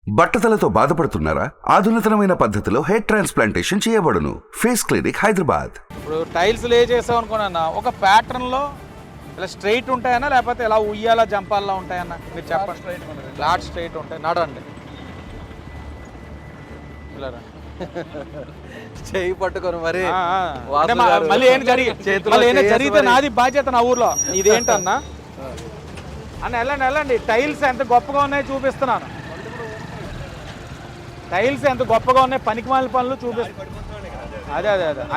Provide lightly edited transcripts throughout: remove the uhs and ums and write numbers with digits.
బట్టతలతో బాధపడుతున్నారా? ఆధునితనమైన పద్ధతిలో hair transplantation చేయబడును. Face clinic, Hyderabad. ఇప్పుడు టైల్స్ లే చేసాం అనుకోనన్నా, ఒక ప్యాటర్న్లో ఇలా స్ట్రైట్ ఉంటాయన్నా లేకపోతే ఇలా ఉయ్యాల జంపాల్లో ఉంటాయన్నా మీరు చెప్పండి. ఫ్లాట్ స్ట్రైట్ ఉంటాయి. నడండి ఇలా రండి. చేయి పట్టుకొని మరి అంటే మళ్ళీ ఏం జరిగితే నాది బాధ్యత నా ఊర్లో. ఇదేంటన్నా అన్న వెళ్ళండి. టైల్స్ ఎంత గొప్పగా ఉన్నాయో చూపిస్తున్నాను. టైల్స్ ఎంత గొప్పగా ఉన్నాయి, పనికిమాలిన పనులు చూపిస్తున్నాను.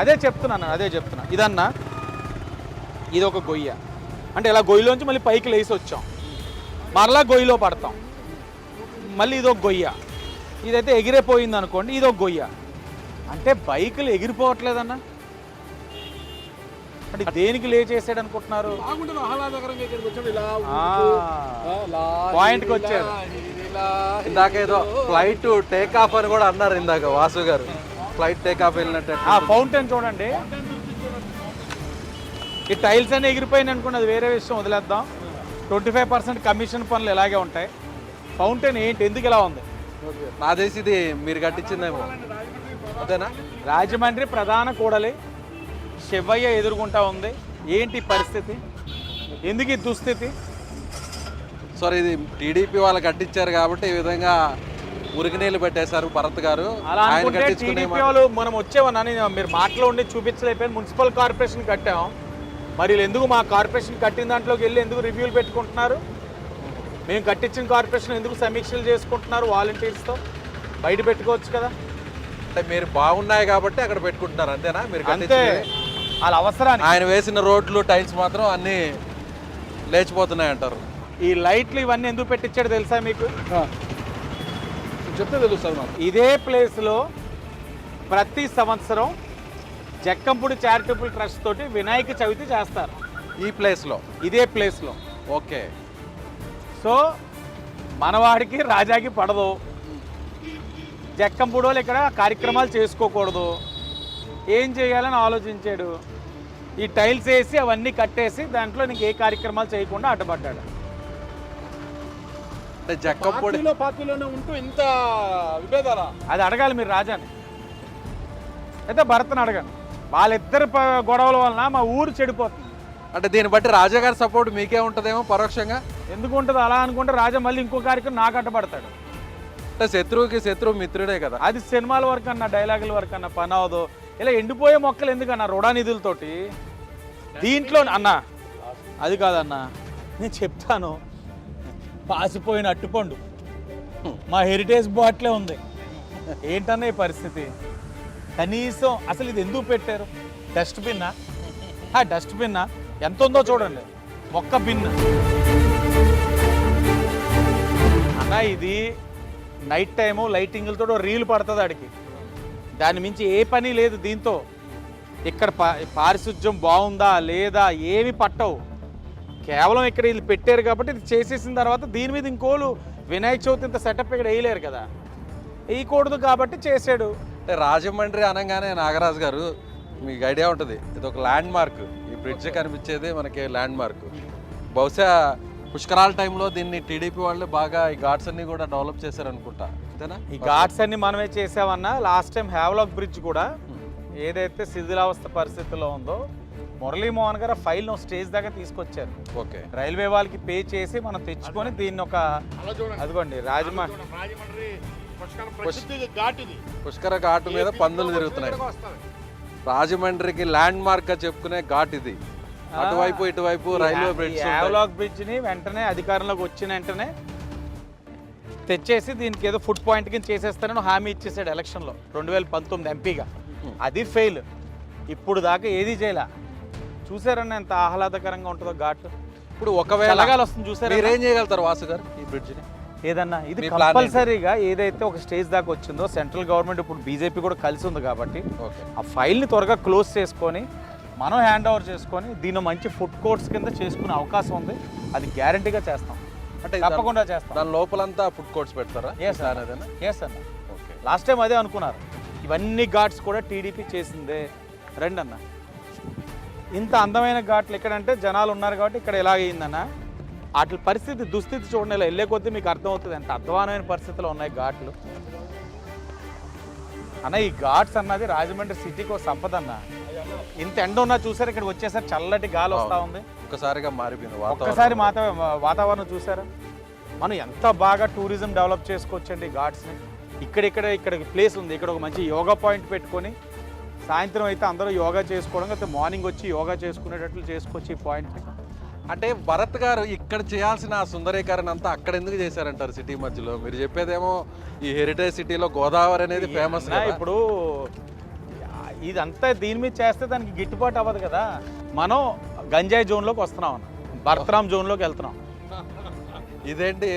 అదే చెప్తున్నా. ఇదన్నా, ఇది ఒక గొయ్య. అంటే ఇలా గొయ్యిలోంచి మళ్ళీ పైకి లేసి వచ్చాం, మరలా గొయ్యిలో పడతాం. మళ్ళీ ఇదొక గొయ్య. ఇదైతే ఎగిరిపోయింది అనుకోండి, ఇదొక గొయ్య. అంటే బైకులు ఎగిరిపోవట్లేదన్న. అంటే దేనికి లే చేసాడు అనుకుంటున్నారు? పాయింట్కి వచ్చారు. ఇందాక ఏదో ఫ్లైట్ టేక్ ఆఫ్ అని కూడా అన్నారు ఇందాక వాసు గారు. ఫ్లైట్ టేక్ ఆఫ్ వెళ్ళినట్టు. ఫౌంటైన్ చూడండి. ఈ టైల్స్ అన్నీ ఎగిరిపోయింది అనుకోండి, అది వేరే విషయం, వదిలేద్దాం. 25% కమిషన్ పనులు ఇలాగే ఉంటాయి. ఫౌంటైన్ ఏంటి, ఎందుకు ఇలా ఉంది? నా తెలిసి ఇది మీరు కట్టించిందేమో, అదేనా? రాజమండ్రి ప్రధాన కూడలి శివయ్య ఎదుర్కొంటా ఉంది. ఏంటి పరిస్థితి, ఎందుకు ఈ దుస్థితి? సార్ ఇది టీడీపీ వాళ్ళు కట్టించారు కాబట్టి ఈ విధంగా మురికి నీళ్ళు పెట్టేశారు భరత్ గారు. అలా అనుకుంటే టీడీపీ వాళ్ళు మనం వచ్చేవని మీరు మాటలో ఉండి చూపించలేకపోయింది. మున్సిపల్ కార్పొరేషన్ కట్టాం, మరి ఎందుకు మా కార్పొరేషన్ కట్టిన దాంట్లోకి వెళ్ళి ఎందుకు రివ్యూలు పెట్టుకుంటున్నారు? మేము కట్టించిన కార్పొరేషన్ ఎందుకు సమీక్షలు చేసుకుంటున్నారు? వాలంటీర్స్తో బయట పెట్టుకోవచ్చు కదా. అంటే మీరు బాగున్నాయి కాబట్టి అక్కడ పెట్టుకుంటున్నారు, అంతేనా? మీరు అంతే, వాళ్ళ అవసరాన్ని. ఆయన వేసిన రోడ్లు టైల్స్ మాత్రం అన్నీ లేచిపోతున్నాయి అంటారు. ఈ లైట్లు ఇవన్నీ ఎందుకు పెట్టించాడు తెలుసా మీకు? చెప్తే తెలుస్తుంది. ఇదే ప్లేస్లో ప్రతి సంవత్సరం జక్కంపూడి చారిటబుల్ ట్రస్ట్ తోటి వినాయక చవితి చేస్తారు. ఈ ప్లేస్లో, ఇదే ప్లేస్లో. ఓకే. సో మనవాడికి రాజాకి పడదు, జక్కంపూడి వాళ్ళు ఇక్కడ కార్యక్రమాలు చేసుకోకూడదు. ఏం చేయాలని ఆలోచించాడు, ఈ టైల్స్ వేసి అవన్నీ కట్టేసి దాంట్లో నీకు ఏ కార్యక్రమాలు చేయకుండా అడ్డుపడ్డాడు. అంటే జక్కంపూడి పార్టీలోనే ఉంటూ ఇంత విభేదాలా? అది అడగాలి మీరు రాజాని, అయితే భరత్ని అడగండి. వాళ్ళిద్దరు గొడవల వలన మా ఊరు చెడిపోతుంది. అంటే దీన్ని బట్టి రాజా గారి సపోర్ట్ మీకే ఉంటుందేమో పరోక్షంగా. ఎందుకు ఉంటుంది? అలా అనుకుంటే రాజా మళ్ళీ ఇంకో కార్యక్రమం నాకు అడ్డపడతాడు. అంటే శత్రువుకి శత్రువు మిత్రుడే కదా. అది సినిమాల వరకు అన్న, డైలాగుల వరకు అన్న పని అవదు. ఇలా ఎండిపోయే మొక్కలు ఎందుకన్నా రుణా నిధులతోటి దీంట్లో అన్నా? అది కాదన్నా, నేను చెప్తాను. పాసిపోయిన అట్టుపండు మా హెరిటేజ్ బాట్లే ఉంది. ఏంటన్నా ఈ పరిస్థితి? కనీసం అసలు ఇది ఎందుకు పెట్టారు? డస్ట్బిన్నా? డస్ట్బిన్నా ఎంత ఉందో చూడండి, మొక్క బిన్ అన్నా. ఇది నైట్ టైము లైటింగ్లతో రీల్ పడుతుంది ఆడికి, దాని మించి ఏ పని లేదు దీంతో. ఇక్కడ పారిశుధ్యం బాగుందా లేదా ఏమి పట్టవు. కేవలం ఇక్కడ వీళ్ళు పెట్టారు కాబట్టి ఇది చేసేసిన తర్వాత దీని మీద ఇంకోళ్ళు వినాయక చవితి ఇంత సెటప్ ఇక్కడ వేయలేరు కదా, వేయకూడదు కాబట్టి చేశాడు. అంటే రాజమండ్రి అనగానే నాగరాజు గారు మీకు ఐడియా ఉంటుంది, ఇది ఒక ల్యాండ్ మార్క్. ఈ బ్రిడ్జ్ కనిపించేది మనకి ల్యాండ్ మార్క్. బహుశా పుష్కరాల టైంలో దీన్ని టీడీపీ వాళ్ళు బాగా ఈ ఘాట్స్ అన్ని కూడా డెవలప్ చేశారు అనుకుంటా, అంతేనా? ఈ ఘాట్స్ అన్ని మనమే చేసామన్నా. లాస్ట్ టైం హ్యావ్లాక్ బ్రిడ్జ్ కూడా ఏదైతే శిథిలావస్థ పరిస్థితిలో ఉందో, మురళీమోహన్ గారు ఫైల్ స్టేజ్ దాకా తీసుకొచ్చారు. ఓకే. రైల్వే వాళ్ళకి పే చేసి మనం తెచ్చుకొని దీన్ని ఒక అదిగోండి రాజమండ్రి పుష్కర ఘాటు మీద పందులు తిరుగుతున్నాయి. రాజమండ్రికి ల్యాండ్ మార్క్ గా చెప్పుకునే ఘాట్ ఇది. అటువైపు ఇటువైపు రైల్వే బ్రిడ్జ్. హ్యావ్లాక్ బ్రిడ్జ్ ని వెంటనే అధికారంలోకి వచ్చిన వెంటనే తెచ్చేసి దీనికి ఏదో ఫుడ్ పాయింట్ కింద చేసేస్తానని హామీ ఇచ్చేసాడు ఎలక్షన్లో 2019 ఎంపీగా. అది ఫెయిల్. ఇప్పుడు దాకా ఏది చేయలే. చూసారన్న ఎంత ఆహ్లాదకరంగా ఉంటుందో ఘాట్. ఇప్పుడు ఒకవేళ చల్లగాలి వస్తుంది చూసారు. మీరేం చేయగలుగుతారు వాసు గారు ఈ బ్రిడ్జ్ని? ఏదన్నా ఇది కంపల్సరీగా ఏదైతే ఒక స్టేజ్ దాకా వచ్చిందో, సెంట్రల్ గవర్నమెంట్ ఇప్పుడు బీజేపీ కూడా కలిసి ఉంది కాబట్టి ఆ ఫైల్ని త్వరగా క్లోజ్ చేసుకొని మనం హ్యాండ్ ఓవర్ చేసుకొని దీన్ని మంచి ఫుడ్ కోర్ట్స్ కింద చేసుకునే అవకాశం ఉంది. అది గ్యారంటీగా చేస్తాం, అంటే తప్పకుండా చేస్తాం. దాని లోపలంతా ఫుడ్ కోర్ట్స్ పెడతారా? ఎస్ అన్న. లాస్ట్ టైం అదే అనుకున్నారు. ఇవన్నీ ఘాట్స్ కూడా టీడీపీ చేసిందే. రండి అన్న, ఇంత అందమైన ఘాట్లు ఎక్కడంటే జనాలు ఉన్నారు కాబట్టి ఇక్కడ ఎలా అయిందన్న. వాటి పరిస్థితి దుస్థితి చూడండి, ఇలా వెళ్ళే కొద్దీ మీకు అర్థమవుతుంది ఎంత అధ్వానమైన పరిస్థితులు ఉన్నాయి ఘాట్లు అన్న. ఈ ఘాట్స్ అన్నది రాజమండ్రి సిటీకి ఒక సంపద అన్న. ఇంత ఎండ ఉన్నా చూసారు, ఇక్కడికి వచ్చేసరి చల్లటి గాలి వస్తూ ఉంది. ఒక్కసారిగా మారిపోయింది ఒక్కసారి వాతావరణం చూసారా. మనం ఎంత బాగా టూరిజం డెవలప్ చేసుకోవచ్చండి ఘాట్స్ని. ఇక్కడ ప్లేస్ ఉంది, ఇక్కడ ఒక మంచి యోగా పాయింట్ పెట్టుకొని సాయంత్రం అయితే అందరూ యోగా చేసుకోవడం, అయితే మార్నింగ్ వచ్చి యోగా చేసుకునేటట్లు చేసుకోవచ్చు ఈ పాయింట్ని. అంటే భరత్ గారు ఇక్కడ చేయాల్సిన ఆ సుందరీకరణ అంతా అక్కడ ఎందుకు చేశారంటారు సిటీ మధ్యలో? మీరు చెప్పేదేమో ఈ హెరిటేజ్ సిటీలో గోదావరి అనేది ఫేమస్. ఇప్పుడు ఇదంతా దీని మీద చేస్తే దానికి గిట్టుబాటు అవ్వదు కదా. మనం గంజాయి జోన్లోకి వస్తున్నాం అన్న, భరతరామ్ జోన్లోకి వెళ్తున్నాం. ఇదేంటి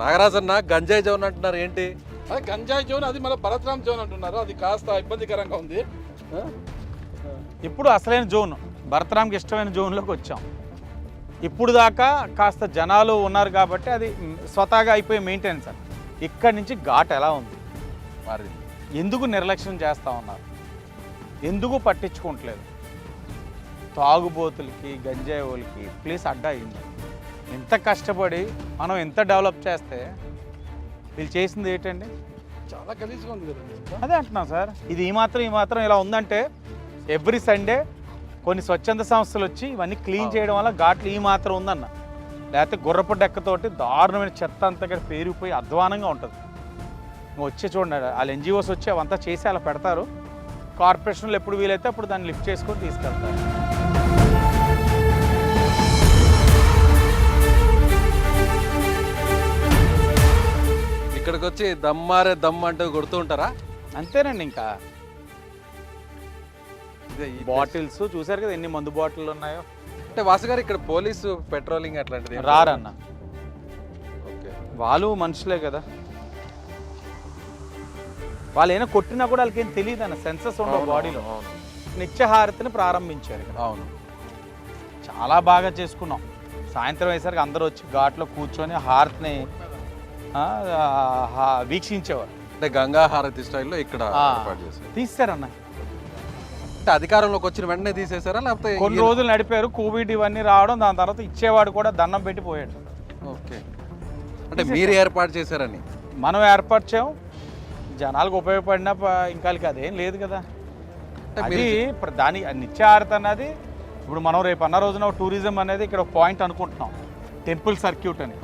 నాగరాజన్న గంజాయి జోన్ అంటున్నారు ఏంటి? అది గంజాయి జోన్, అది మళ్ళీ భరతరామ్ జోన్ అంటున్నారు. అది కాస్త ఇబ్బందికరంగా ఉంది. ఇప్పుడు అసలైన జోన్ భరతరామ్కి ఇష్టమైన జోన్లోకి వచ్చాం. ఇప్పుడు దాకా కాస్త జనాలు ఉన్నారు కాబట్టి అది స్వతహాగా అయిపోయే మెయింటెనెన్స్ అని. ఇక్కడి నుంచి ఘాట్ ఎలా ఉంది, మరి ఎందుకు నిర్లక్ష్యం చేస్తూ ఉన్నారు, ఎందుకు పట్టించుకోవట్లేదు? తాగుబోతులకి గంజాయి వాళ్ళకి ప్లేస్ అడ్డా అయింది. ఎంత కష్టపడి మనం ఎంత డెవలప్ చేస్తే వీళ్ళు చేసింది ఏంటండి? చాలా గలీజ్గా ఉంది కదండి. అదే అంటున్నాం సార్. ఇది ఈ మాత్రం ఇలా ఉందంటే ఎవ్రీ సండే కొన్ని స్వచ్ఛంద సంస్థలు వచ్చి ఇవన్నీ క్లీన్ చేయడం వల్ల ఘాట్లు ఈ మాత్రం ఉందన్న. లేకపోతే గుర్రపు డెక్కతోటి దారుణమైన చెత్త అంతా ఇక్కడ పేరుకుపోయి అధ్వానంగా ఉంటుంది. వచ్చి చూడండి, వాళ్ళు ఎన్జిఓస్ వచ్చి అవంతా చేసి అలా పెడతారు. కార్పొరేషన్లు ఎప్పుడు వీలైతే అప్పుడు దాన్ని లిఫ్ట్ చేసుకొని తీసుకెళ్తారు. ఇక్కడికి వచ్చి దమ్మారే దమ్ అంటూ కొడుతూ ఉంటారా? అంతేనండి. ఇంకా ఇదే ఈ బాటిల్స్ చూసారు కదా ఎన్ని మందు బాటిల్ ఉన్నాయో. అంటే వాసు గారు ఇక్కడ పోలీసు పెట్రోలింగ్ అట్లాంటిది రారన్న, ఓకే, వాళ్ళు మనుషులే కదా. వాళ్ళు ఏమైనా కొట్టినా కూడా వాళ్ళకి ఏం తెలియదు అన్న, సెన్సెస్ ఉండవు బాడీలో. నిత్యహారతిని ప్రారంభించారు ఇక్కడ. అవును, చాలా బాగా చేసుకున్నాం. సాయంత్రం అయ్యేసరికి అందరూ వచ్చి ఘాట్లో కూర్చొని హారతిని వీక్షించేవారు. అంటే గంగా హారతి స్టైల్లో ఇక్కడ ఏర్పాటు చేశారు. తీస్తారన్న. అంటే అధికారంలోకి వచ్చిన వెంటనే తీసేశారా లేకపోతే కొన్ని రోజులు నడిపారు, కోవిడ్ ఇవన్నీ రావడం, దాని తర్వాత ఇచ్చేవాడు కూడా దండం పెట్టి పోయాడు. ఓకే, అంటే మీరు ఏర్పాటు చేశారని? మనం ఏర్పాటు చేయం, జనాలకు ఉపయోగపడినా ఇంకా అదేం లేదు కదా. అది దాని నిత్యహారతి అన్నది ఇప్పుడు మనం రేపు అన్న రోజున టూరిజం అనేది ఇక్కడ ఒక పాయింట్ అనుకుంటున్నాం, టెంపుల్ సర్క్యూట్ అని.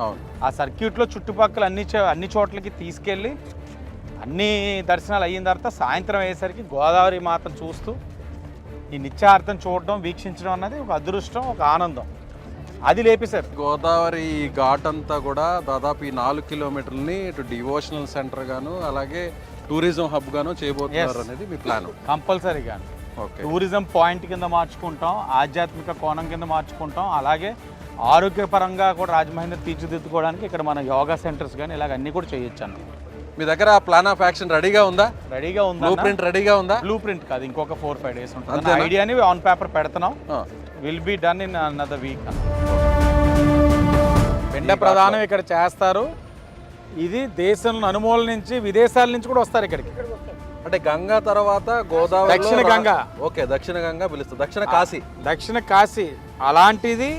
ఆ సర్క్యూట్లో చుట్టుపక్కల అన్ని చోట్లకి తీసుకెళ్ళి అన్ని దర్శనాలు అయిన తర్వాత సాయంత్రం అయ్యేసరికి గోదావరి మాతను చూస్తూ ఈ నిత్యహారతిని చూడడం, వీక్షించడం అన్నది ఒక అదృష్టం, ఒక ఆనందం. అది లేపేశారు. గోదావరి ఘాట్ అంతా కూడా దాదాపు ఈ 4 కిలోమీటర్లని ఇటు డివోషనల్ సెంటర్ గాను అలాగే టూరిజం హబ్ గాను చేయబోతున్నారు అనేది మీ ప్లాన్? కంపల్సరీగా ఓకే, టూరిజం పాయింట్ కింద మార్చుకుంటాం, ఆధ్యాత్మిక కోణం కింద మార్చుకుంటాం, అలాగే ఆరోగ్యపరంగా కూడా రాజమహేంద్ర తీర్చిదిద్దుకోవడానికి ఇక్కడ మన యోగా సెంటర్స్ కానీ ఇలాగ అన్నీ కూడా చేయొచ్చు అన్న. మీ దగ్గర ప్లాన్ ఆఫ్ యాక్షన్ రెడీగా ఉందా? రెడీగా ఉంది. బ్లూ ప్రింట్ రెడీగా ఉందా? బ్లూ ప్రింట్ కాదు, ఇంకొక 4-5 days ఉంటుంది. ఐడియాని ఆన్ పేపర్ పెడుతున్నాం. Will be done in another week. పిండ ప్రధానం ఇక్కడ చేస్తారు. ఇది దేశం నలుమూల నుంచి విదేశాల నుంచి కూడా వస్తారు ఇక్కడికి. అంటే గంగా తర్వాత గోదావరి, దక్షిణ గంగా. ఓకే, దక్షిణ గంగా పిలుస్తారు, దక్షిణ కాశీ. దక్షిణ కాశీ అలాంటిది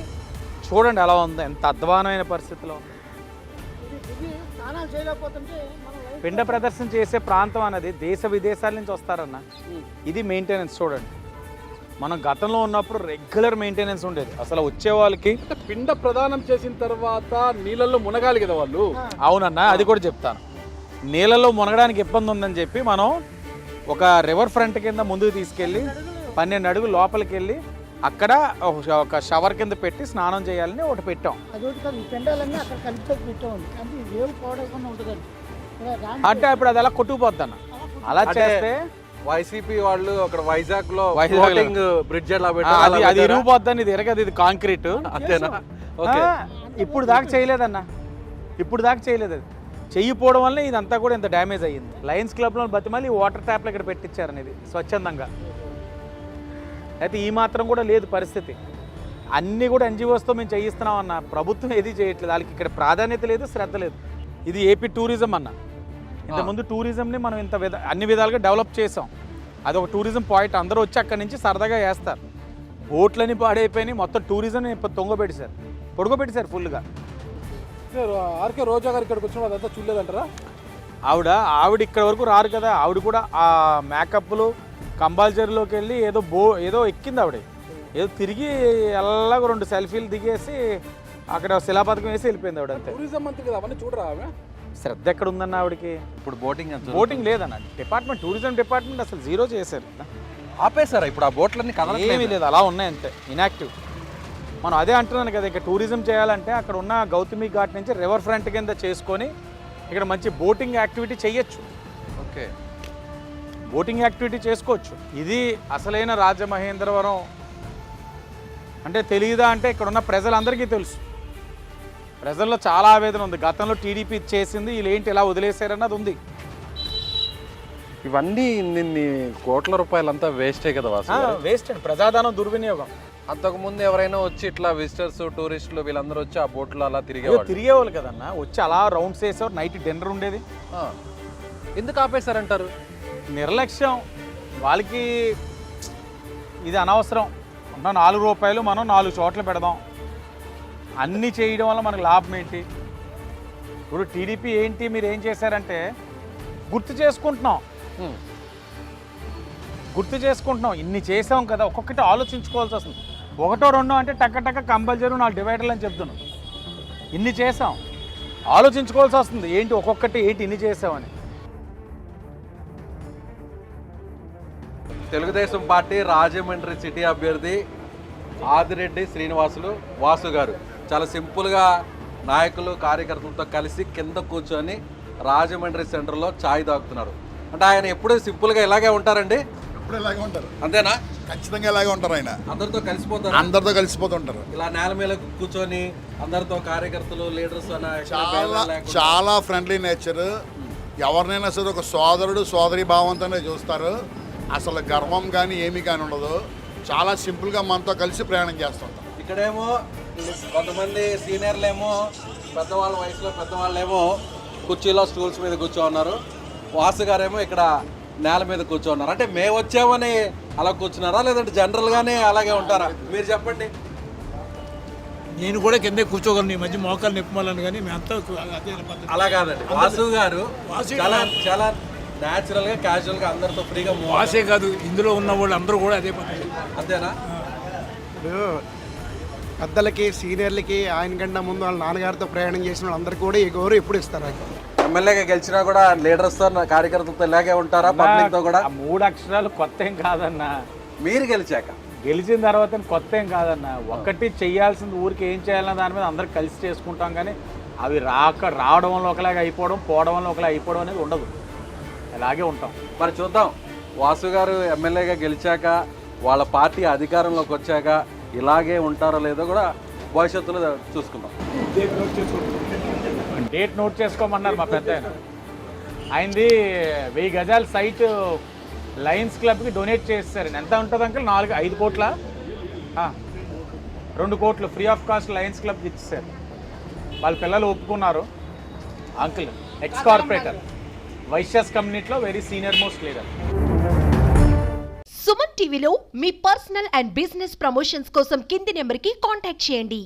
చూడండి ఎలా ఉంది, ఎంత అధ్వానమైన పరిస్థితిలో ఉంది. పిండ ప్రదర్శన చేసే ప్రాంతం అన్నది దేశ విదేశాల నుంచి వస్తారన్న. ఇది మెయింటెనెన్స్ చూడండి. మనం గతంలో ఉన్నప్పుడు రెగ్యులర్ మెయింటెనెన్స్ ఉండేది. అసలు వచ్చే వాళ్ళకి పిండ ప్రదానం చేసిన తర్వాత నీళ్ళల్లో మునగాలి కదా వాళ్ళు. అవునన్నా, అది కూడా చెప్తాను. నీళ్ళలో మునగడానికి ఇబ్బంది ఉందని చెప్పి మనం ఒక రివర్ ఫ్రంట్ కింద ముందుకు తీసుకెళ్ళి 12 అడుగులు లోపలికి వెళ్ళి అక్కడ ఒక షవర్ కింద పెట్టి స్నానం చేయాలని ఒకటి పెట్టాం. అంటే ఇప్పుడు అది అలా కొట్టుకుపోద్ది అన్న. అలా చేస్తే వైసీపీ వాళ్ళు అక్కడ వైజాగ్ లో బ్రిడ్జ్ అది ఇరిగిపోద్దని, ఇది ఎరగదు, ఇది కాంక్రీట్. అంతేనా? ఇప్పుడు దాకా చేయలేదన్న, ఇప్పుడు దాకా చేయలేదు. అది చెయ్యిపోవడం వల్ల ఇదంతా కూడా ఇంత డ్యామేజ్ అయ్యింది. లయన్స్ క్లబ్లో బతిమాలి వాటర్ ట్యాప్లు ఇక్కడ పెట్టించారని, ఇది స్వచ్ఛందంగా. అయితే ఈ మాత్రం కూడా లేదు పరిస్థితి. అన్నీ కూడా ఎన్జిఓస్తో మేము చేయిస్తున్నాం అన్న. ప్రభుత్వం ఏది చేయట్లేదు, వాళ్ళకి ఇక్కడ ప్రాధాన్యత లేదు, శ్రద్ధ లేదు. ఇది ఏపీ టూరిజం అన్న. ఇంతకుముందు టూరిజంని మనం అన్ని విధాలుగా డెవలప్ చేసాం. అది ఒక టూరిజం పాయింట్, అందరూ వచ్చి అక్కడి నుంచి సరదాగా వేస్తారు. బోట్లని పాడైపోయినాయి, మొత్తం టూరిజంని తొంగబెట్టేశారు. పొడుకోబెట్టేశారు ఫుల్గా. ఆర్కే రోజా గారు ఇక్కడికి వచ్చిన అదంతా చూడలేదంటారా? ఆవిడ ఇక్కడ వరకు రారు కదా. ఆవిడ కూడా ఆ మేకప్లు కంబాల్చర్లోకి వెళ్ళి ఏదో ఎక్కింది ఆవిడ. ఏదో తిరిగి ఎలాగో 2 సెల్ఫీలు దిగేసి అక్కడ శిలాపథకం వేసి వెళ్ళిపోయింది ఆవిడ అంతే. టూరిజం మంత్రి కదా, అవన్నీ చూడరా ఆమె? శ్రద్ధ ఎక్కడ ఉందన్న ఆవిడకి? ఇప్పుడు బోటింగ్ లేదన్న. టూరిజం డిపార్ట్మెంట్ అసలు జీరో చేశారు. ఆపేశారా ఇప్పుడు ఆ బోట్లన్నీ ఏమీ లేదు, అలా ఉన్నాయి అంతే, ఇన్యాక్టివ్. మనం అదే అంటున్నాను కదా, ఇంకా టూరిజం చేయాలంటే అక్కడ ఉన్న గౌతమి ఘాట్ నుంచి రివర్ ఫ్రంట్ కింద చేసుకొని ఇక్కడ మంచి బోటింగ్ యాక్టివిటీ చేయొచ్చు. ఓకే, బోటింగ్ యాక్టివిటీ చేసుకోవచ్చు. ఇది అసలైన రాజమహేంద్రవరం అంటే తెలియదా అంటే ఇక్కడ ఉన్న ప్రజలందరికీ తెలుసు. ప్రజల్లో చాలా ఆవేదన ఉంది. గతంలో టీడీపీ చేసింది, వీళ్ళేంటి ఇలా వదిలేశారన్నది ఉంది. ఇవన్నీ ఇన్ని కోట్ల రూపాయలంతా వేస్టే కదా వాసు గారు? వేస్ట్ అండి, ప్రజాధనం దుర్వినియోగం. అంతకుముందు ఎవరైనా వచ్చి ఇట్లా విజిటర్స్ టూరిస్టులు వీళ్ళందరూ వచ్చి ఆ బోట్లో అలా తిరిగేవాళ్ళు తిరిగేవాళ్ళు కదన్న. వచ్చి అలా రౌండ్స్ వేసేవారు, నైట్ డిన్నర్ ఉండేది. ఎందుకు ఆపేశారంటారు? నిర్లక్ష్యం. వాళ్ళకి ఇది అనవసరం. ఉన్న 4 రూపాయలు మనం 4 చోట్ల పెడదాం. అన్నీ చేయడం వల్ల మనకు లాభం ఏంటి? ఇప్పుడు టీడీపీ ఏంటి, మీరు ఏం చేశారంటే గుర్తు చేసుకుంటున్నాం. ఇన్ని చేసాం కదా, ఒక్కొక్కటి ఆలోచించుకోవాల్సి వస్తుంది. 1, 2 అంటే టక్క కంపల్సరీ 4 డివైడర్లు అని చెప్తున్నాం. ఇన్ని చేసాం, ఆలోచించుకోవాల్సి వస్తుంది. ఏంటి ఒక్కొక్కటి ఏంటి ఇన్ని చేసామని. తెలుగుదేశం పార్టీ రాజమండ్రి సిటీ అభ్యర్థి ఆదిరెడ్డి శ్రీనివాసులు వాసు గారు చాలా సింపుల్గా నాయకులు కార్యకర్తలతో కలిసి కింద కూర్చొని రాజమండ్రి సెంటర్లో ఛాయ్ తాగుతున్నారు. అంటే ఆయన ఎప్పుడూ సింపుల్గా ఇలాగే ఉంటారండి? ఎప్పుడు ఇలాగే ఉంటారు. అంతేనా? ఖచ్చితంగా ఇలాగే ఉంటారు. ఆయన అందరితో కలిసిపోతారు. అందరితో కలిసిపోతుంటారు. ఇలా నేల మీద కూర్చొని అందరితో కార్యకర్తలు లీడర్స్ చాలా ఫ్రెండ్లీ నేచర్. ఎవరినైనా సరే ఒక సోదరుడు సోదరి భావంతోనే చూస్తారు. అసలు గర్వం కానీ ఏమీ కానీ ఉండదు. చాలా సింపుల్గా మనతో కలిసి ప్రయాణం చేస్తుంటాం. ఇక్కడేమో కొంతమంది సీనియర్లు ఏమో పెద్దవాళ్ళ వయసులో పెద్దవాళ్ళేమో కుర్చీలో స్టూల్స్ మీద కూర్చోన్నారు. వాసు గారేమో ఇక్కడ నేల మీద కూర్చోన్నారు. అంటే మేము వచ్చామని అలా కూర్చున్నారా, లేదంటే జనరల్గానే అలాగే ఉంటారా? మీరు చెప్పండి. నేను కూడా కిందే కూర్చోగలను. ఈ మధ్య మోకాలు నొప్పిమాలను, కానీ మేమంతా అదే పద్ధతి. అలా కాదండి, వాసు గారు చాలా న్యాచురల్గా క్యాజువల్గా అందరితో ఫ్రీగా వాసే కాదు, ఇందులో ఉన్న వాళ్ళు అందరూ కూడా అదే పద్ధతి. అంతేనా? ఇప్పుడు పెద్దలకి సీనియర్లకి ఆయన కన్నా ముందు వాళ్ళ నాన్నగారితో ప్రయాణం చేసిన వాళ్ళందరికీ కూడా ఈ గౌరవం ఎప్పుడు ఇస్తారు. ఎమ్మెల్యేగా గెలిచినా కూడా లీడర్స్తో కార్యకర్తలతో ఇలాగే ఉంటారా? పబ్లిక్తో కూడా? 3 అక్షరాలు కొత్త ఏం కాదన్నా. మీరు గెలిచిన తర్వాత కొత్త ఏం కాదన్నా. ఒక్కటి చెయ్యాల్సింది ఊరికి ఏం చేయాలన్న దాని మీద అందరు కలిసి చేసుకుంటాం. కానీ అవి రావడం వల్ల ఒకలాగా అయిపోవడం, పోవడం వల్ల ఒకలాగా అయిపోవడం అనేది ఉండదు. అలాగే ఉంటాం. మరి చూద్దాం, వాసు గారు ఎమ్మెల్యేగా గెలిచాక వాళ్ళ పార్టీ అధికారంలోకి వచ్చాక ఇలాగే ఉంటారో లేదో కూడా భవిష్యత్తులో చూసుకుందాం. డేట్ నోట్ చేసుకోమన్నారు మా పెద్ద ఆయన. ఆయనది 1000 గజాల సైట్ లయన్స్ క్లబ్కి డొనేట్ చేస్తారు. ఎంత ఉంటుంది అంకుల్? 5 కోట్ల 2 కోట్లు ఫ్రీ ఆఫ్ కాస్ట్ లయన్స్ క్లబ్కి ఇచ్చేసారు. వాళ్ళ పిల్లలు ఒప్పుకున్నారు. అంకుల్ ఎక్స్ కార్పొరేటర్, వైశ్యాస్ కమ్యూనిటీలో very senior most leader. Suman టీవీలో మీ పర్సనల్ అండ్ బిజినెస్ ప్రమోషన్స్ కోసం కింది నెంబర్కి కాంటాక్ట్ చేయండి.